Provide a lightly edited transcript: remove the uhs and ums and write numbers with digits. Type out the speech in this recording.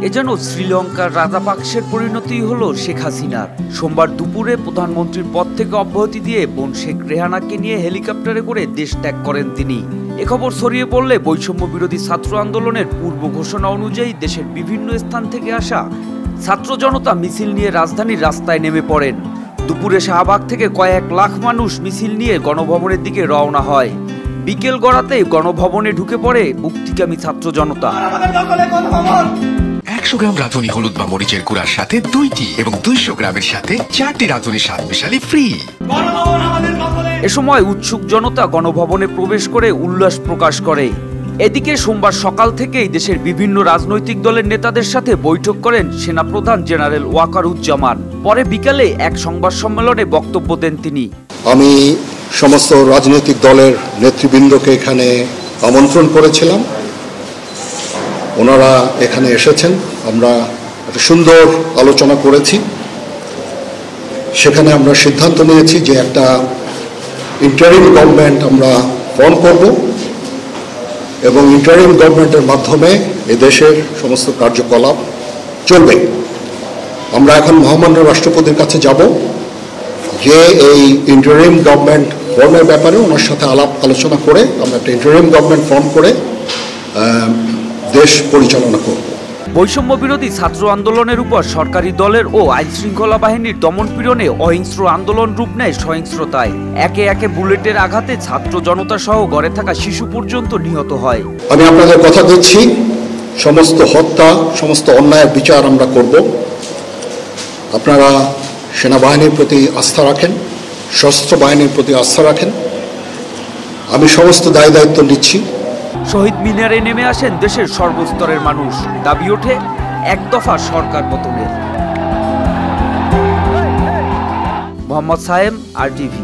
এ যেন শ্রীলঙ্কার রাজাপাকসের পরিণতি হলো শেখ হাসিনার। সোমবার দুপুরে প্রধানমন্ত্রীর পদ থেকে অব্যাহতি দিয়ে বোন শেখ রেহানাকে নিয়ে হেলিকপ্টারে করে দেশ ত্যাগ করেন তিনি। এ খবর ছড়িয়ে পড়লে বৈষম্য বিরোধী ছাত্র আন্দোলনের পূর্ব ঘোষণা অনুযায়ী দেশের বিভিন্ন স্থান থেকে আসা ছাত্র জনতা মিছিল নিয়ে রাজধানীর রাস্তায় নেমে পড়েন। দুপুরে শাহবাগ থেকে কয়েক লাখ মানুষ মিছিল নিয়ে গণভবনের দিকে রওনা হয়। বিকেল গড়াতেই গণভবনে ঢুকে পড়ে মুক্তিকামী ছাত্র জনতা। 100 গ্রাম রাঁধুনি হলুদ বা মরিচের গুঁড়ার সাথে 2টি এবং 200 গ্রামের সাথে 4টি রাঁধুনি স্বাদ মিশালি ফ্রি। এ সময় উৎসুক জনতা গণভবনে প্রবেশ করে উল্লাস প্রকাশ করে। এদিকে সোমবার সকাল থেকেই দেশের বিভিন্ন রাজনৈতিক দলের নেতাদের সাথে বৈঠক করেন সেনাপ্রধান জেনারেল ওয়াকারুজ্জামান। পরে বিকালে এক সংবাদ সম্মেলনে বক্তব্য দেন তিনি। আমি সমস্ত রাজনৈতিক দলের নেতৃবৃন্দকে এখানে আমন্ত্রণ করেছিলাম, ওনারা এখানে এসেছেন। আমরা একটা সুন্দর আলোচনা করেছি। সেখানে আমরা সিদ্ধান্ত নিয়েছি যে একটা ইন্টারিম গভর্নমেন্ট আমরা ফর্ম করব এবং ইন্টারিম গভর্নমেন্টের মাধ্যমে এদেশের সমস্ত কার্যকলাপ চলবে। আমরা এখন মহামান্য রাষ্ট্রপতির কাছে যাব যে এই ইন্টারিম গভর্নমেন্ট ফর্মের ব্যাপারে ওনার সাথে আলোচনা করে আমরা একটা ইন্টারিম গভর্নমেন্ট ফর্ম করে দেশ পরিচালনা করব। বৈষম্য বিরোধী ছাত্র আন্দোলনের উপর সরকারি দলের ও আইন শৃঙ্খলা বাহিনীর দমনপীড়নে অহিংস্র আন্দোলন রূপ নেয় সহিংস্রতায়। একে একে বুলেটের আঘাতে ছাত্র জনতা সহ ঘরে থাকা শিশু পর্যন্ত নিহত হয়। আমি আপনাদের কথা দিচ্ছি, সমস্ত হত্যা, সমস্ত অন্যায়ের বিচার আমরা করব। আপনারা সেনাবাহিনীর প্রতি আস্থা রাখেন, সশস্ত্র বাহিনীর প্রতি আস্থা রাখেন। আমি সমস্ত দায়িত্ব নিচ্ছি। শহীদ মিনারে নেমে আসেন দেশের সর্বস্তরের মানুষ। দাবি ওঠে এক দফা সরকার পতনের। মোহাম্মদ সায়েম, RTV।